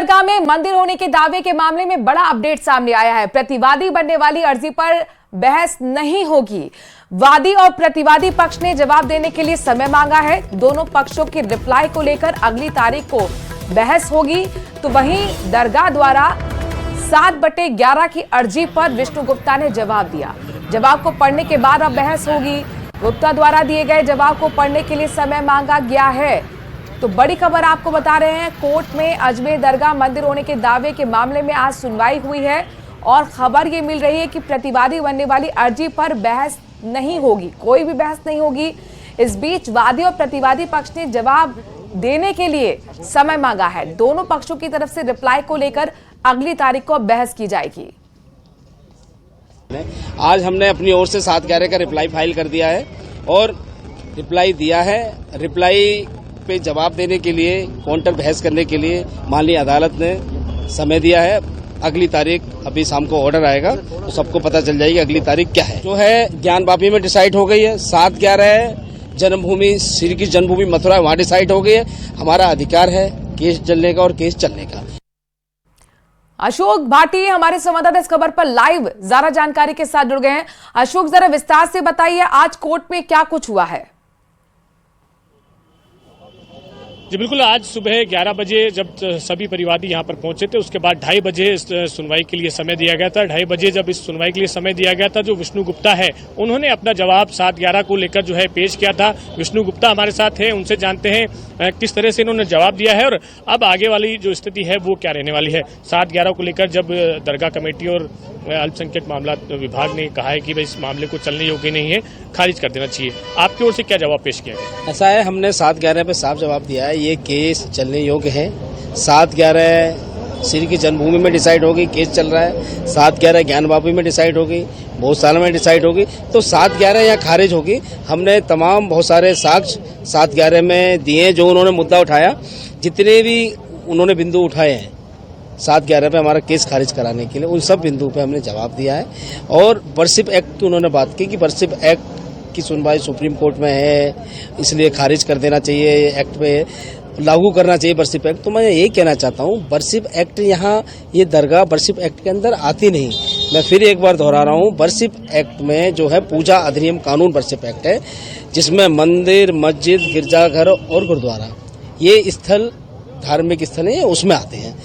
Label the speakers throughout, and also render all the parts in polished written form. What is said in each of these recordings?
Speaker 1: दरगाह में मंदिर होने के दावे के मामले में बड़ा अपडेट सामने आया है। प्रतिवादी बनने वाली अर्जी पर बहस नहीं होगी। वादी और प्रतिवादी पक्ष ने जवाब देने के लिए समय मांगा है। दोनों पक्षों की रिप्लाई को लेकर अगली तारीख को बहस होगी। तो वहीं दरगाह द्वारा 7/11 की अर्जी पर विष्णु गुप्ता ने जवाब दिया। जवाब को पढ़ने के बाद अब बहस होगी। गुप्ता द्वारा दिए गए जवाब को पढ़ने के लिए समय मांगा गया है। तो बड़ी खबर आपको बता रहे हैं, कोर्ट में अजमेर दरगाह मंदिर होने के दावे के मामले में आज सुनवाई हुई है और खबर ये मिल रही है कि प्रतिवादी बनने वाली अर्जी पर बहस नहीं होगी, कोई भी बहस नहीं होगी। इस बीच वादी और प्रतिवादी पक्ष ने जवाब देने के लिए समय मांगा है। दोनों पक्षों की तरफ से रिप्लाई को लेकर अगली तारीख को बहस की जाएगी।
Speaker 2: आज हमने अपनी ओर से 7/11 का रिप्लाई फाइल कर दिया है और रिप्लाई दिया है। रिप्लाई पे जवाब देने के लिए, काउंटर बहस करने के लिए माननीय अदालत ने समय दिया है। अगली तारीख अभी शाम को ऑर्डर आएगा तो सबको पता चल जाएगी अगली तारीख क्या है। जो है ज्ञानवापी में डिसाइड हो गई है। 7/11 जन्मभूमि, श्री की जन्मभूमि मथुरा, वहां डिसाइड हो गई है। हमारा अधिकार है केस चलने का और केस चलने का।
Speaker 1: अशोक भाटी हमारे संवाददाता इस खबर पर लाइव ज्यादा जानकारी के साथ जुड़ गए हैं। अशोक, जरा विस्तार से बताइए आज कोर्ट में क्या कुछ हुआ है।
Speaker 3: जी बिल्कुल, आज सुबह 11 बजे जब सभी परिवादी यहाँ पर पहुंचे थे, उसके बाद 2:30 बजे सुनवाई के लिए समय दिया गया था। 2:30 बजे जब इस सुनवाई के लिए समय दिया गया था, जो विष्णु गुप्ता है उन्होंने अपना जवाब 7/11 को लेकर जो है पेश किया था। विष्णु गुप्ता हमारे साथ है, उनसे जानते हैं किस तरह से इन्होंने जवाब दिया है और अब आगे वाली जो स्थिति है वो क्या रहने वाली है। 7/11 को लेकर जब दरगाह कमेटी और अल्पसंख्यक मामला विभाग ने कहा है कि भाई इस मामले को चलने योग्य नहीं है, खारिज कर देना चाहिए, आपकी ओर से क्या जवाब पेश किया गया?
Speaker 2: ऐसा है, हमने 7/11 पे साफ जवाब दिया है, ये केस चलने योग्य है। 7/11 श्री की जन्मभूमि में डिसाइड होगी, केस चल रहा है। 7/11 ज्ञानवापी में डिसाइड होगी, बहुत सालों में डिसाइड होगी, तो 7/11 यहाँ खारिज होगी। हमने तमाम बहुत सारे साक्ष्य 7/11 में दिए, जो उन्होंने मुद्दा उठाया, जितने भी उन्होंने बिंदु उठाए हैं 7/11 पे हमारा केस खारिज कराने के लिए, उन सब बिंदु पे हमने जवाब दिया है। और वर्शिप एक्ट की उन्होंने बात की कि वर्शिप एक्ट की सुनवाई सुप्रीम कोर्ट में है, इसलिए खारिज कर देना चाहिए, एक्ट पे लागू करना चाहिए वर्शिप एक्ट। तो मैं ये कहना चाहता हूँ, वर्शिप एक्ट यहाँ, ये दरगाह वर्शिप एक्ट के अंदर आती नहीं। मैं फिर एक बार दोहरा रहा हूँ, वर्शिप एक्ट में जो है पूजा अधिनियम कानून वर्शिप एक्ट है, जिसमें मंदिर, मस्जिद, गिरजाघर और गुरुद्वारा, ये स्थल धार्मिक स्थल है, उसमें आते हैं।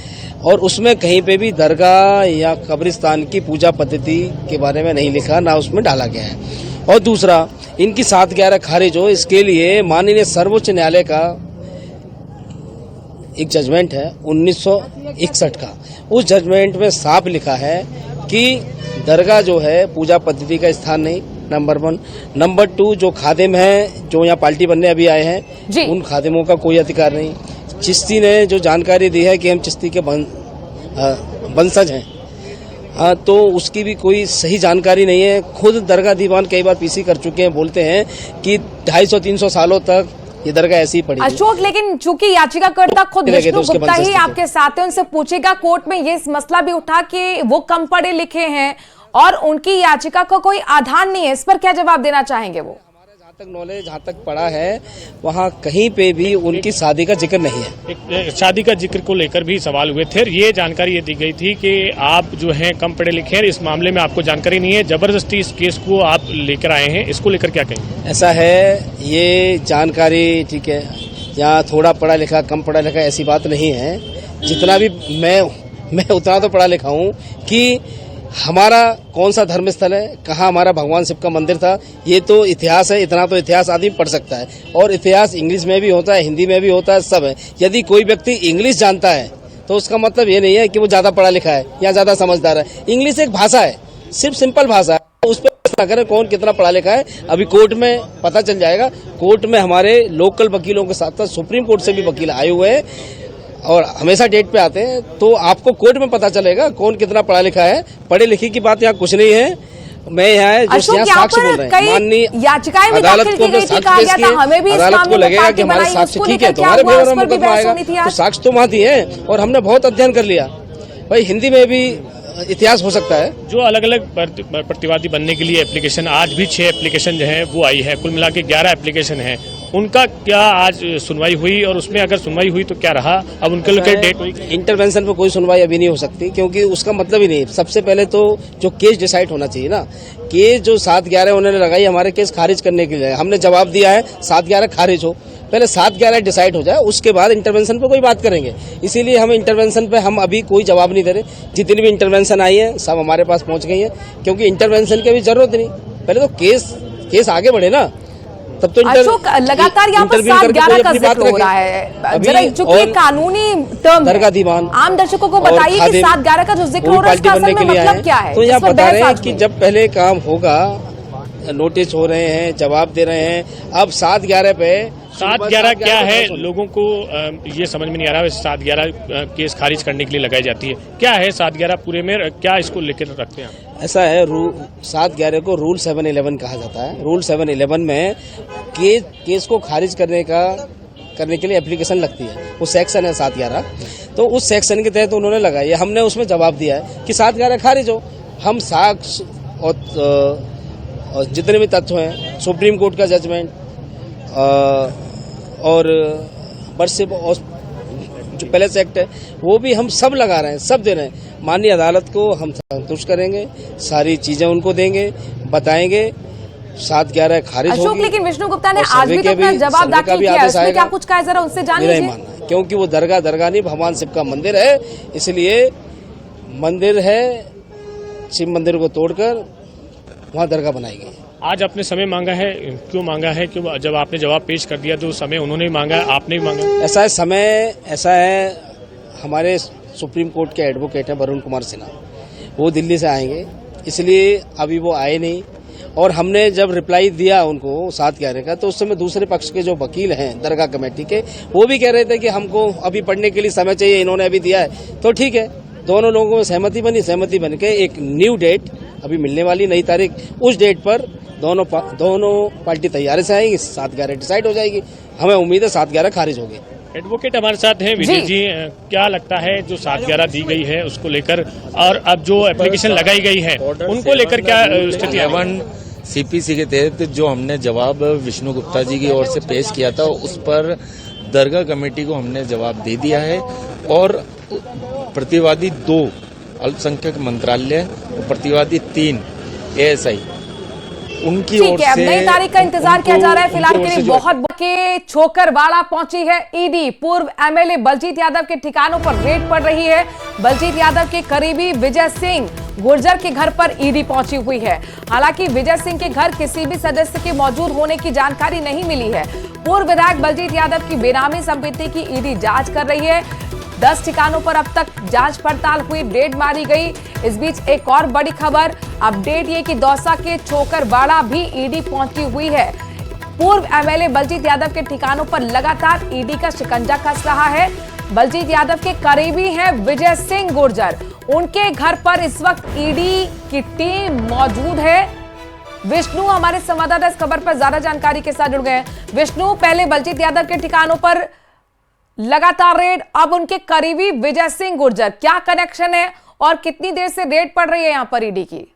Speaker 2: और उसमें कहीं पे भी दरगाह या कब्रिस्तान की पूजा पद्धति के बारे में नहीं लिखा, ना उसमें डाला गया है। और दूसरा, इनकी 7/11 खारिज हो, इसके लिए माननीय सर्वोच्च न्यायालय का एक जजमेंट है 1961 का। उस जजमेंट में साफ लिखा है कि दरगाह जो है पूजा पद्धति का स्थान नहीं, नंबर 1। नंबर 2, जो खादिम हैं, जो यहाँ पार्टी बनने अभी आए हैं, उन खादिमों का कोई अधिकार नहीं। चिश्ती ने जो जानकारी दी है कि हम चिश्ती के वंशज हैं, हाँ, तो उसकी भी कोई सही जानकारी नहीं है। खुद दरगाह दीवान कई बार पीसी कर चुके हैं, बोलते हैं कि 250-300 सालों तक ये दरगाह ऐसी ही पड़ी।
Speaker 1: अशोक, लेकिन चूंकि याचिकाकर्ता खुद विष्णु गुप्ता ही आपके साथ है, उनसे पूछेगा कोर्ट में ये मसला भी उठा कि वो कम पढ़े लिखे हैं और उनकी याचिका का कोई आधार नहीं है, इस पर क्या जवाब देना चाहेंगे वो?
Speaker 2: तक नॉलेज, जहाँ तक पढ़ा है, वहाँ कहीं पे भी उनकी शादी का जिक्र नहीं है।
Speaker 3: शादी का जिक्र को लेकर भी सवाल हुए थे। ये जानकारी ये दी गई थी कि आप जो हैं कम पढ़े लिखे हैं, इस मामले में आपको जानकारी नहीं है, जबरदस्ती इस केस को आप लेकर आए हैं, इसको लेकर क्या कहेंगे?
Speaker 2: ऐसा है, ये जानकारी ठीक है, यहाँ थोड़ा पढ़ा लिखा, कम पढ़ा लिखा ऐसी बात नहीं है। जितना भी मैं उतना तो पढ़ा लिखा हूँ कि हमारा कौन सा धर्म स्थल है, कहाँ हमारा भगवान शिव का मंदिर था, ये तो इतिहास है। इतना तो इतिहास आदमी पढ़ सकता है, और इतिहास इंग्लिश में भी होता है, हिंदी में भी होता है, सब है। यदि कोई व्यक्ति इंग्लिश जानता है तो उसका मतलब ये नहीं है कि वो ज्यादा पढ़ा लिखा है या ज्यादा समझदार है। इंग्लिश एक भाषा है, सिर्फ सिंपल भाषा है, उस पर अगर कौन कितना पढ़ा लिखा है अभी कोर्ट में पता चल जाएगा। कोर्ट में हमारे लोकल वकीलों के साथ साथ सुप्रीम कोर्ट से भी वकील आए हुए हैं और हमेशा डेट पे आते हैं, तो आपको कोर्ट में पता चलेगा कौन कितना पढ़ा लिखा है। पढ़े लिखे की बात यहाँ कुछ नहीं है। मैं यहाँ साक्ष्य बोल रहे हैं, माननीय अदालत को अदालत को लगेगा कि हमारे साक्ष्य ठीक है तो हमारे फेवर में मुकदमा आएगा, तो साक्ष्य तो वहाँ दिए हैं और हमने बहुत अध्ययन कर लिया। भाई हिंदी में भी इतिहास हो सकता है।
Speaker 3: जो अलग अलग प्रतिवादी बनने के लिए एप्लीकेशन, आज भी 6 एप्लीकेशन जो है वो आई है, कुल मिला के 11 एप्लीकेशन है, उनका क्या आज सुनवाई हुई और उसमें अगर सुनवाई हुई तो क्या रहा, अब उनके लिए डेट हुई?
Speaker 2: इंटरवेंशन पे कोई सुनवाई अभी नहीं हो सकती, क्योंकि उसका मतलब ही नहीं। सबसे पहले तो जो केस डिसाइड होना चाहिए ना, केस जो 7/11 उन्होंने लगाई हमारे केस खारिज करने के लिए, हमने जवाब दिया है 7/11 खारिज हो, पहले 7/11 डिसाइड हो जाए, उसके बाद इंटरवेंशन पे कोई बात करेंगे। इसीलिए हम इंटरवेंशन पे हम अभी कोई जवाब नहीं दे रहे। जितनी भी इंटरवेंशन आई है सब हमारे पास पहुंच गई है, क्योंकि इंटरवेंशन की अभी जरूरत नहीं। पहले तो केस आगे बढ़े ना, तब तो
Speaker 1: अशोक, लगातार यहाँ पर 7/11 का जिक्र हो रहा है, जरा चूंकि कानूनी टर्म
Speaker 2: दरगाह दीवान,
Speaker 1: आम दर्शकों को बताइए कि 7/11 का जो जिक्र हो रहा है उसका असल में मतलब क्या है?
Speaker 2: तो यहाँ बता रहे हैं कि जब पहले काम होगा, नोटिस हो रहे हैं, जवाब दे रहे हैं, अब 7/11 पे
Speaker 3: 7/11 क्या है, लोगों को ये समझ में नहीं आ रहा है। 7/11 केस खारिज करने के लिए लगाई जाती है, क्या है 7/11 पूरे में, क्या इसको लेकर रखते हैं?
Speaker 2: ऐसा है, 7/11 को रूल 711 कहा जाता है। रूल 711 में केस को खारिज करने के लिए एप्लीकेशन लगती है, वो सेक्शन है 7/11। तो उस सेक्शन के तहत उन्होंने लगाई है, हमने उसमें जवाब दिया है कि 7/11 खारिज हो। हम साक्ष्य और जितने भी तथ्य हैं, सुप्रीम कोर्ट का जजमेंट और वर्षिप और जो पैलेस एक्ट है वो भी हम सब लगा रहे हैं, सब दे रहे हैं। माननीय अदालत को हम संतुष्ट करेंगे, सारी चीजें उनको देंगे, बताएंगे। 7/11 खारिज होगी।
Speaker 1: अशोक, लेकिन विष्णु गुप्ता ने आज भी तो अपना जवाब दाखिल किया है, उसमें क्या कुछ कहा, जरा उनसे जान लीजिए।
Speaker 2: मेरा ही मानना है, क्योंकि वो दरगाह नहीं, भगवान शिव का मंदिर है, इसलिए मंदिर है, शिव मंदिर को तोड़कर वहाँ दरगाह बनाई गई।
Speaker 3: आज आपने समय मांगा है, क्यों मांगा है? क्यों, जब आपने जवाब पेश कर दिया तो समय उन्होंने भी मांगा, आपने भी मांगा?
Speaker 2: ऐसा है, हमारे सुप्रीम कोर्ट के एडवोकेट हैं वरुण कुमार सिन्हा, वो दिल्ली से आएंगे, इसलिए अभी वो आए नहीं। और हमने जब रिप्लाई दिया उनको 7/11 का, तो उस समय दूसरे पक्ष के जो वकील हैं दरगाह कमेटी के, वो भी कह रहे थे कि हमको अभी पढ़ने के लिए समय चाहिए, इन्होंने अभी दिया है। तो ठीक है, दोनों लोगों में सहमति बन के एक न्यू डेट अभी मिलने वाली, नई तारीख, उस डेट पर दोनों पार्टी तैयारी से आएगी, 7/11 डिसाइड हो जाएगी। हमें उम्मीद है 7/11 खारिज होगी।
Speaker 3: एडवोकेट हमारे साथ हैं विजय जी, क्या लगता है जो 7/11 दी गई है उसको लेकर, और अब जो एप्लीकेशन लगाई गई है उनको लेकर क्या स्थिति है?
Speaker 4: CPC के तहत जो हमने जवाब विष्णु गुप्ता जी की ओर से पेश किया था, उस पर दरगाह कमेटी को हमने जवाब दे दिया है, और प्रतिवादी 2 अल्पसंख्यक मंत्रालय और प्रतिवादी 3 ASI उनकी ओर से
Speaker 1: नई तारीख का इंतजार किया जा रहा है। फिलहाल के लिए बहुत के छोकरवाड़ा पहुंची है ईडी। पूर्व MLA बलजीत यादव के ठिकानों पर रेड पड़ रही है। बलजीत यादव के करीबी विजय सिंह गुर्जर के घर पर ईडी पहुंची हुई है। हालांकि विजय सिंह के घर किसी भी सदस्य के मौजूद होने की जानकारी नहीं मिली है। पूर्व विधायक बलजीत यादव की बेनामी संपत्ति की ईडी जांच कर रही है। 10 ठिकानों पर अब तक जांच पड़ताल हुई, रेड मारी गई। इस बीच एक और बड़ी खबर, अपडेट ये कि दौसा के छोकरवाड़ा भी ईडी पहुंची हुई है। पूर्व MLA बलजीत यादव के ठिकानों पर लगातार ईडी का शिकंजा कस रहा है। बलजीत यादव के करीबी हैं विजय सिंह गुर्जर, उनके घर पर इस वक्त ईडी की टीम मौजूद है। विष्णु हमारे संवाददाता इस खबर पर ज्यादा जानकारी के साथ जुड़ गए हैं। विष्णु, पहले बलजीत यादव के ठिकानों पर लगातार रेड, अब उनके करीबी विजय सिंह गुर्जर, क्या कनेक्शन है और कितनी देर से रेड पड़ रही है यहां पर ईडी की?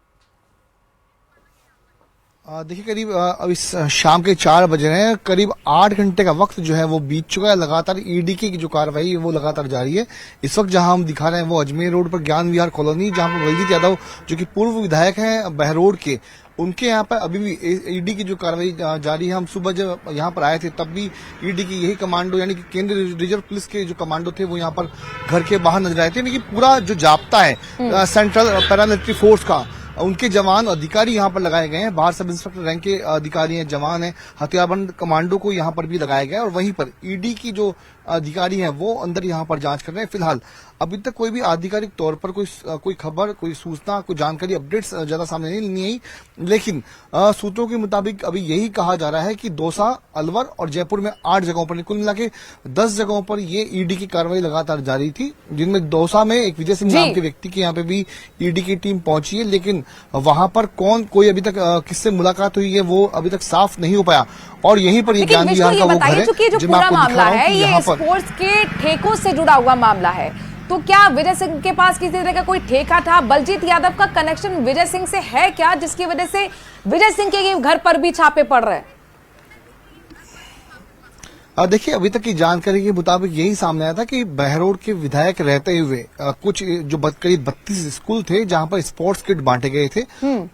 Speaker 5: देखिए, करीब अभी शाम के 4 बजे हैं, करीब 8 घंटे का वक्त जो है वो बीत चुका है। लगातार ईडी की जो कार्रवाई है वो लगातार जारी है। इस वक्त जहां हम दिखा रहे हैं वो अजमेर रोड पर ज्ञान विहार कॉलोनी, जहां पर बलजीत यादव जो कि पूर्व विधायक हैं बहरोड के, उनके यहाँ पर अभी भी ईडी की जो कार्रवाई जारी है। हम सुबह जब यहाँ पर आए थे तब भी ईडी की यही कमांडो यानी कि केंद्रीय रिजर्व पुलिस के जो कमांडो थे वो यहाँ पर घर के बाहर नजर आए थे। यानी कि पूरा जो जाप्ता है सेंट्रल पैरामिलिट्री फोर्स का, उनके जवान अधिकारी यहाँ पर लगाए गए हैं। बाहर सब इंस्पेक्टर रैंक के अधिकारी हैं, जवान हैं, हथियारबंद कमांडो को यहाँ पर भी लगाया गया है। और वहीं पर ईडी की जो अधिकारी हैं वो अंदर यहाँ पर जांच कर रहे हैं। फिलहाल अभी तक कोई भी आधिकारिक तौर पर कोई खबर, कोई सूचना, कोई जानकारी, अपडेट्स ज्यादा सामने नहीं आई। लेकिन सूत्रों के मुताबिक अभी यही कहा जा रहा है कि दौसा, अलवर और जयपुर में 8 जगहों पर, कुल मिला के 10 जगहों पर ये ईडी की कार्रवाई लगातार जारी थी, जिनमें दौसा में एक विजय सिंह नाम के व्यक्ति के यहाँ पे भी ईडी की टीम पहुंची है। लेकिन वहां पर कोई अभी तक किससे मुलाकात हुई है वो अभी तक साफ नहीं हो पाया। और यहीं पर ये ज्ञान विहार का वो घर है जो मैं आपको दिखा रहा हूं कि यहाँ पर
Speaker 1: स्पोर्ट्स के ठेकों से जुड़ा हुआ मामला है। तो क्या विजय सिंह के पास किसी तरह का कोई ठेका था? बलजीत यादव का कनेक्शन विजय सिंह से है क्या, जिसकी वजह से विजय सिंह के घर पर भी छापे पड़ रहे हैं?
Speaker 5: देखिए, अभी तक की जानकारी के मुताबिक यही सामने आया था कि बहरोड के विधायक रहते हुए कुछ जो करीब 32 स्कूल थे जहां पर स्पोर्ट्स किट बांटे गए थे,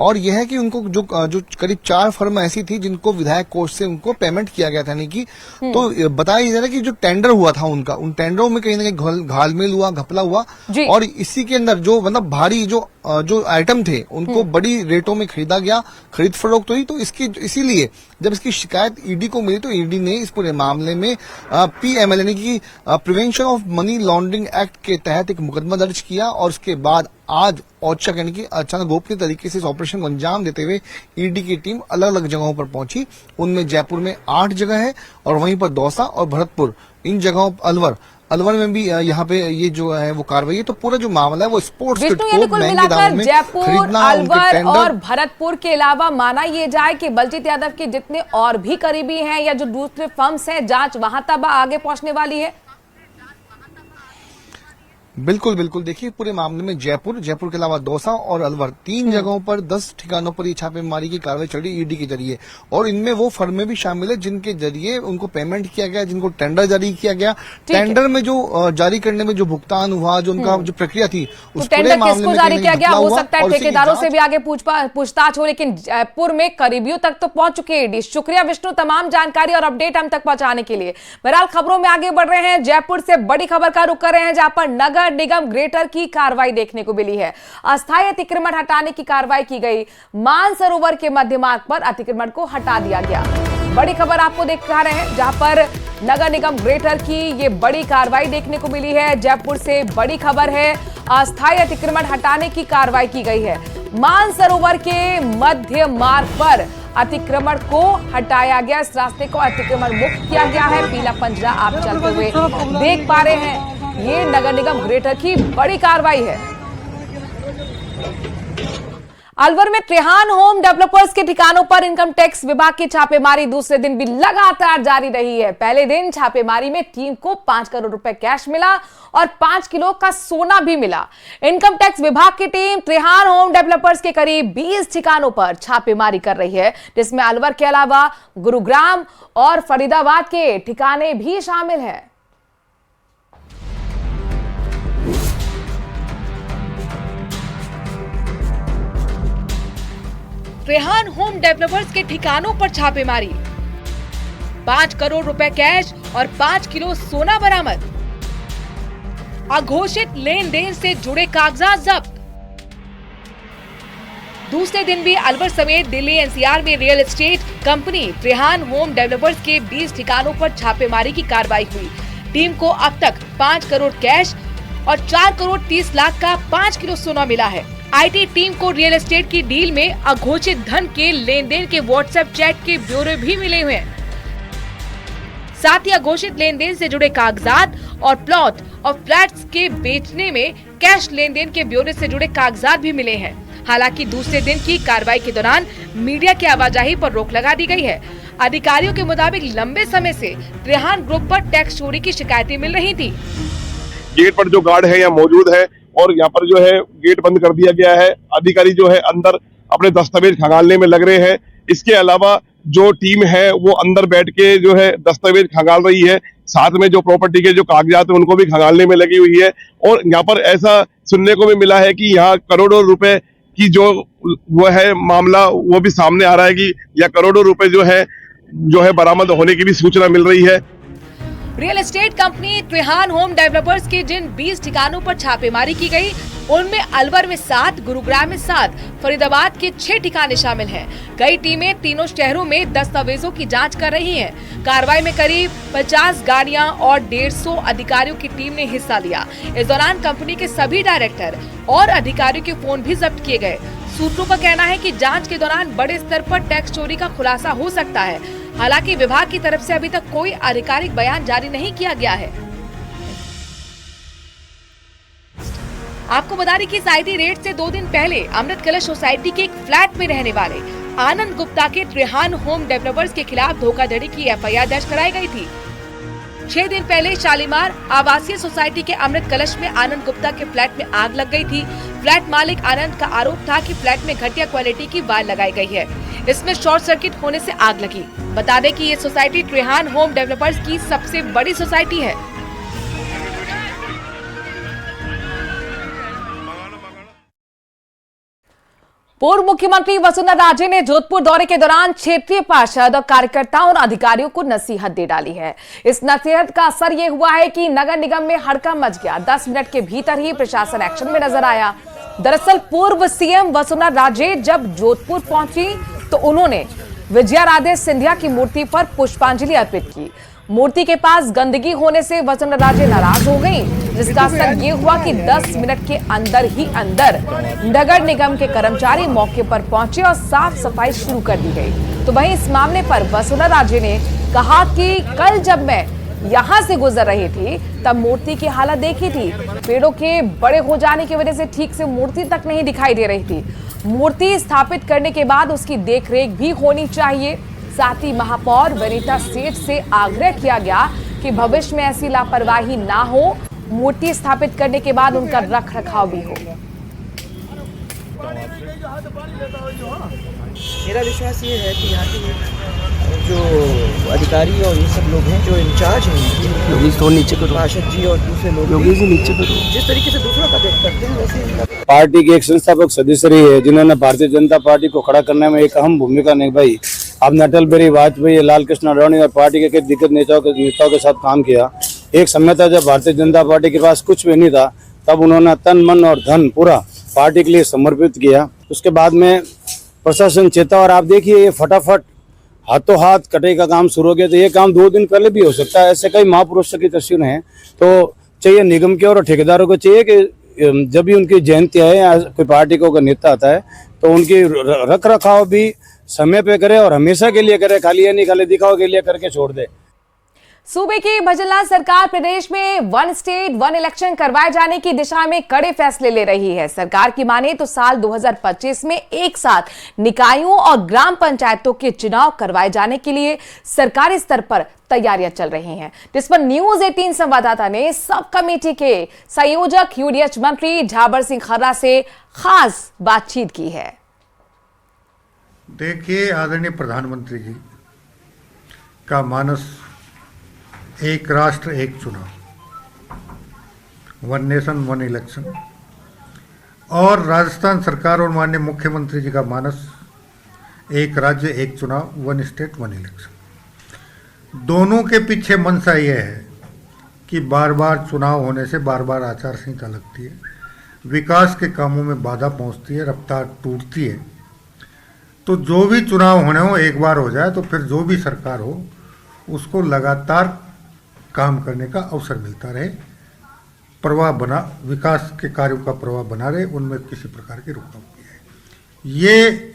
Speaker 5: और यह है कि उनको जो करीब 4 फर्म ऐसी थी जिनको विधायक कोष से उनको पेमेंट किया गया था, यानी कि तो बताया जा रहा है कि जो टेंडर हुआ था उनका, उन टेंडरों में कहीं ना कहीं घालमेल हुआ, घपला हुआ, और इसी के अंदर जो मतलब भारी जो आइटम थे उनको बड़ी रेटों में खरीदा गया, खरीद फरोख्त हुई। तो इसीलिए जब इसकी शिकायत ईडी को मिली तो ईडी ने इस पूरे मामले में PML यानी कि prevention of money laundering act के तहत एक मुकदमा दर्ज किया, और उसके बाद आज औचक यानी कि अचानक गोपनीय तरीके से इस ऑपरेशन को अंजाम देते हुए ईडी की टीम अलग अलग जगहों पर पहुंची। उनमें जयपुर में 8 जगह है और वहीं पर दौसा और भरतपुर, इन जगहों अलवर में भी यहाँ पे ये जो है वो कार्रवाई है। तो पूरा जो मामला है वो स्पोर्ट्स किट को महंगे दामों में खरीदना,
Speaker 1: अलवर और भरतपुर के अलावा माना ये जाए कि बलजीत यादव के जितने और भी करीबी हैं या जो दूसरे फर्म्स हैं, जांच वहां तक आगे पहुंचने वाली है।
Speaker 5: बिल्कुल बिल्कुल, देखिए पूरे मामले में जयपुर के अलावा दौसा और अलवर 3 जगहों पर 10 ठिकानों पर ये छापेमारी की कार्रवाई चली ईडी के जरिए, और इनमें वो फर्में भी शामिल है जिनके जरिए उनको पेमेंट किया गया, जिनको टेंडर जारी किया गया। टेंडर में जो जारी करने में जो भुगतान हुआ, जो उनका जो प्रक्रिया थी,
Speaker 1: तो टेंडर किसको जारी किया गया, हो सकता है ठेकेदारों से भी आगे पूछताछ हो, लेकिन जयपुर में करीबियों तक तो पहुंच चुके ईडी। शुक्रिया विष्णु तमाम जानकारी और अपडेट हम तक पहुंचाने के लिए। बहरहाल खबरों में आगे बढ़ रहे हैं, जयपुर से बड़ी खबर का रुख कर रहे हैं जहां पर नगर निगम ग्रेटर की कार्रवाई देखने को मिली है। अस्थायी अतिक्रमण हटाने की कार्रवाई की गई, मानसरोवर के मध्य मार्ग पर अतिक्रमण को हटा दिया गया। बड़ी खबर आपको दिखा रहे हैं जहां पर नगर निगम ग्रेटर की ये बड़ी कार्रवाई देखने को मिली है। जयपुर से बड़ी खबर है, अस्थायी अतिक्रमण हटाने की कार्रवाई की गई है। मानसरोवर के मध्य मार्ग पर अतिक्रमण को हटाया गया, इस रास्ते को अतिक्रमण मुक्त किया गया है। पीला पंजरा आप चलते हुए देख पा रहे हैं, ये नगर निगम ग्रेटर की बड़ी कार्रवाई है। अलवर में त्रिहान होम डेवलपर्स के ठिकानों पर इनकम टैक्स विभाग की छापेमारी दूसरे दिन भी लगातार जारी रही है। पहले दिन छापेमारी में टीम को 5 करोड़ रुपए कैश मिला और 5 किलो का सोना भी मिला। इनकम टैक्स विभाग की टीम त्रिहान होम डेवलपर्स के करीब 20 ठिकानों पर छापेमारी कर रही है, जिसमें अलवर के अलावा गुरुग्राम और फरीदाबाद के ठिकाने भी शामिल है। त्रिहान होम डेवलपर्स के ठिकानों पर छापेमारी, 5 करोड़ रुपए कैश और 5 किलो सोना बरामद। अघोषित लेन देन से जुड़े कागजात जब्त। दूसरे दिन भी अलवर समेत दिल्ली NCR में real estate company Trihan home developers के 20 ठिकानों पर छापेमारी की कार्रवाई हुई। टीम को अब तक 5 करोड़ कैश और 4 करोड़ 30 लाख का 5 किलो सोना मिला है। IT टीम को रियल एस्टेट की डील में अघोषित धन के लेन देन के व्हाट्सएप चैट के ब्यौरे भी मिले हुए हैं। साथ ही अघोषित लेन देन से जुड़े कागजात और प्लॉट और फ्लैट्स के बेचने में कैश लेन देन के ब्यौरे से जुड़े कागजात भी मिले हैं। हालांकि दूसरे दिन की कार्रवाई के दौरान मीडिया की आवाजाही पर रोक लगा दी गई है। अधिकारियों के मुताबिक लंबे समय से त्रिहान ग्रुप पर टैक्स चोरी की शिकायतें मिल रही थी।
Speaker 6: गेट पर जो गार्ड है यहाँ मौजूद है और यहाँ पर जो है गेट बंद कर दिया गया है। अधिकारी जो है अंदर अपने दस्तावेज खंगालने में लग रहे हैं। इसके अलावा जो टीम है वो अंदर बैठ के जो है दस्तावेज खंगाल रही है, साथ में जो प्रॉपर्टी के जो कागजात है उनको भी खंगालने में लगी हुई है। और यहाँ पर ऐसा सुनने को भी मिला है कि यहाँ करोड़ों रुपए की जो वो है मामला वो भी सामने आ रहा है कि या करोड़ों रुपए जो है बरामद होने की भी सूचना मिल रही है।
Speaker 1: Real estate company Trihan home developers के जिन 20 ठिकानों पर छापेमारी की गई, उनमें अलवर में 7, गुरुग्राम में 7, फरीदाबाद के 6 ठिकाने शामिल हैं। कई टीमें तीनों शहरों में दस्तावेजों की जांच कर रही हैं। कार्रवाई में करीब 50 गाड़ियां और 150 अधिकारियों की टीम ने हिस्सा लिया। इस दौरान कंपनी के सभी डायरेक्टर और अधिकारियों के फोन भी जब्त किए गए। सूत्रों का कहना है कि जांच के दौरान बड़े स्तर पर टैक्स चोरी का खुलासा हो सकता है। हालांकि विभाग की तरफ से अभी तक कोई आधिकारिक बयान जारी नहीं किया गया है। आपको बता दें कि इस IT रेड से 2 दिन पहले अमृत कलश सोसाइटी के एक फ्लैट में रहने वाले आनंद गुप्ता के त्रिहान होम डेवलपर्स के खिलाफ धोखाधड़ी की FIR दर्ज कराई गई थी। 6 दिन पहले शालीमार आवासीय सोसाइटी के अमृत कलश में आनंद गुप्ता के फ्लैट में आग लग गई थी। फ्लैट मालिक आनंद का आरोप था कि फ्लैट में घटिया क्वालिटी की वायर लगाई गई है। इसमें शॉर्ट सर्किट होने से आग लगी। बता दें कि ये सोसाइटी त्रिहान होम डेवलपर्स की सबसे बड़ी सोसाइटी है। पूर्व मुख्यमंत्री वसुंधरा राजे ने जोधपुर दौरे के दौरान क्षेत्रीय पार्षद और कार्यकर्ताओं और अधिकारियों को नसीहत दे डाली है। इस नसीहत का असर ये हुआ है कि नगर निगम में हड़कंप मच गया। 10 मिनट के भीतर ही प्रशासन एक्शन में नजर आया। दरअसल पूर्व सीएम वसुंधरा राजे जब जोधपुर पहुंची तो उन्होंने विजयाराध्य सिंधिया की मूर्ति पर पुष्पांजलि अर्पित की। मूर्ति के पास गंदगी होने से वसुंधरा राजे नाराज हो गई, जिसका असर ये हुआ कि 10 मिनट के अंदर ही अंदर नगर निगम के कर्मचारी मौके पर पहुंचे और साफ सफाई शुरू कर दी गई। तो वहीं इस मामले पर वसुंधरा राजे ने कहा कि कल जब मैं यहां से गुजर रही थी तब मूर्ति की हालत देखी थी। पेड़ों के बड़े हो जाने की वजह से ठीक से मूर्ति तक नहीं दिखाई दे रही थी। मूर्ति स्थापित करने के बाद उसकी देखरेख भी होनी चाहिए। साथ ही महापौर वनिता सेठ से आग्रह किया गया कि भविष्य में ऐसी लापरवाही ना हो, मूर्ति स्थापित करने के बाद उनका रख रखाव भी हो।
Speaker 7: मेरा विश्वास ये है कि यहाँ के जो अधिकारी और ये सब लोग हैं जो इंचार्ज हैं, योगेश तो नीचे करो, पार्षद जी और दूसरे लोग, योगेश जी नीचे करो, जिस तरीके से दूसरों का देख करते हैं वैसे
Speaker 8: पार्टी के एक संस्थापक सदस्य रही है, जिन्होंने भारतीय जनता पार्टी को खड़ा करने में एक अहम भूमिका निभाई। आपने अटल बिहारी वाजपेयी, लाल कृष्ण आडवाणी और पार्टी के कई दिग्गज नेताओं के साथ काम किया। एक समय था जब भारतीय जनता पार्टी के पास कुछ भी नहीं था, तब उन्होंने तन मन और धन पूरा पार्टी के लिए समर्पित किया। उसके बाद में प्रशासन चेता और आप देखिए ये फटाफट हाथों हाथ कटाई का काम शुरू हो गया। तो ये काम 2 दिन पहले भी हो सकता है। ऐसे कई महापुरुषों की तस्वीरें हैं। तो चाहिए निगम के और ठेकेदारों को चाहिए कि जब भी उनकी जयंती है या कोई पार्टी को अगर नेता आता है तो उनकी रख रखाव भी समय पे करे और हमेशा के लिए करे, खाली ये नहीं खाली दिखाव के लिए करके छोड़ दे।
Speaker 1: सूबे की भजनलाल सरकार प्रदेश में 1 स्टेट 1 इलेक्शन करवाए जाने की दिशा में कड़े फैसले ले रही है। सरकार की माने तो साल 2025 में एक साथ निकायों और ग्राम पंचायतों के चुनाव करवाए जाने के लिए सरकारी स्तर पर तैयारियां चल रही हैं, जिस पर न्यूज 18 संवाददाता ने सब कमेटी के संयोजक यूडीएच मंत्री झाबर सिंह खर्रा से खास बातचीत की है।
Speaker 9: देखिए, आदरणीय प्रधानमंत्री जी का मानस एक राष्ट्र एक चुनाव, 1 नेशन 1 इलेक्शन, और राजस्थान सरकार और माननीय मुख्यमंत्री जी का मानस एक राज्य एक चुनाव, 1 स्टेट 1 इलेक्शन। दोनों के पीछे मंशा यह है कि बार बार चुनाव होने से बार बार आचार संहिता लगती है, विकास के कामों में बाधा पहुंचती है, रफ्तार टूटती है। तो जो भी चुनाव होने हो एक बार हो जाए तो फिर जो भी सरकार हो उसको लगातार काम करने का अवसर मिलता रहे, प्रवाह बना, विकास के कार्यों का प्रवाह बना रहे, उनमें किसी प्रकार की रुकावट नहीं है। ये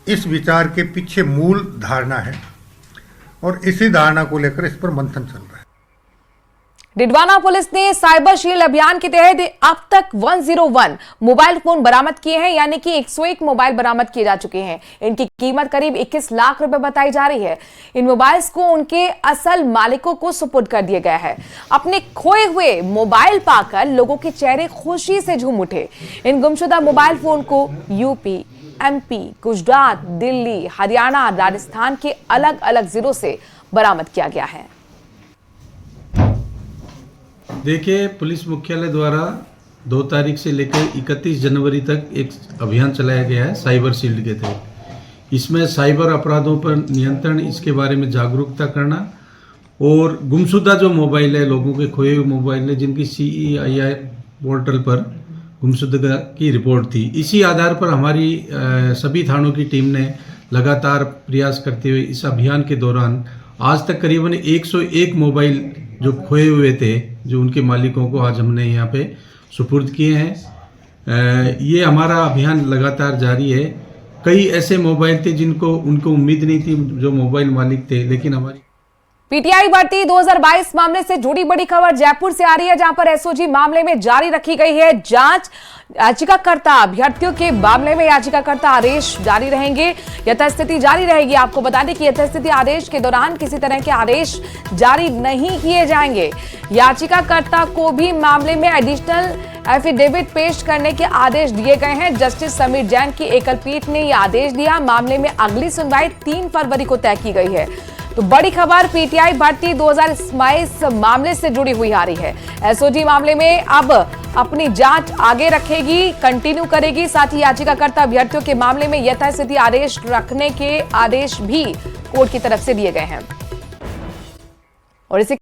Speaker 9: इस विचार के पीछे मूल धारणा है और इसी धारणा को लेकर इस पर मंथन चल रहा है।
Speaker 1: डिडवाना पुलिस ने साइबर शील्ड अभियान के तहत अब तक 101 मोबाइल फोन बरामद किए हैं, यानी कि 101 मोबाइल बरामद किए जा चुके हैं। इनकी कीमत करीब 21 लाख रुपए बताई जा रही है। इन मोबाइल्स को उनके असल मालिकों को सुपुर्द कर दिया गया है। अपने खोए हुए मोबाइल पाकर लोगों के चेहरे खुशी से झूम उठे। इन गुमशुदा मोबाइल फोन को यूपी, एमपी, गुजरात, दिल्ली, हरियाणा, राजस्थान के अलग अलग जिलों से बरामद किया गया है।
Speaker 10: देखिए, पुलिस मुख्यालय द्वारा 2 तारीख से लेकर 31 जनवरी तक एक अभियान चलाया गया है साइबर शील्ड के तहत। इसमें साइबर अपराधों पर नियंत्रण, इसके बारे में जागरूकता करना और गुमशुदा जो मोबाइल है, लोगों के खोए हुए मोबाइल है जिनकी CEIR पोर्टल पर गुमशुदगी की रिपोर्ट थी, इसी आधार पर हमारी सभी थानों की टीम ने लगातार प्रयास करते हुए इस अभियान के दौरान आज तक करीबन 101 मोबाइल जो खोए हुए थे, जो उनके मालिकों को आज हमने यहाँ पे सुपुर्द किए हैं। ये हमारा अभियान लगातार जारी है। कई ऐसे मोबाइल थे जिनको उनको उम्मीद नहीं थी, जो मोबाइल मालिक थे, लेकिन हमारी
Speaker 1: पीटीआई भर्ती 2022 मामले से जुड़ी बड़ी खबर जयपुर से आ रही है, जहां पर एसओजी मामले में जारी रखी गई है जांच। याचिकाकर्ता अभ्यर्थियों के मामले में याचिकाकर्ता आदेश जारी रहेंगे, यथास्थिति जारी रहेगी। आपको बता दें कि यथास्थिति आदेश के दौरान किसी तरह के आदेश जारी नहीं किए जाएंगे। याचिकाकर्ता को भी मामले में एडिशनल एफिडेविट पेश करने के आदेश दिए गए हैं। जस्टिस समीर जैन की एकल पीठ ने यह आदेश दिया। मामले में अगली सुनवाई 3 फरवरी को तय की गई है। तो बड़ी खबर पीटीआई भर्ती 2022 मामले से जुड़ी हुई आ रही है। एसओजी मामले में अब अपनी जांच आगे रखेगी, कंटिन्यू करेगी। साथ ही याचिकाकर्ता अभ्यर्थियों के मामले में यथास्थिति आदेश रखने के आदेश भी कोर्ट की तरफ से दिए गए हैं। और इसी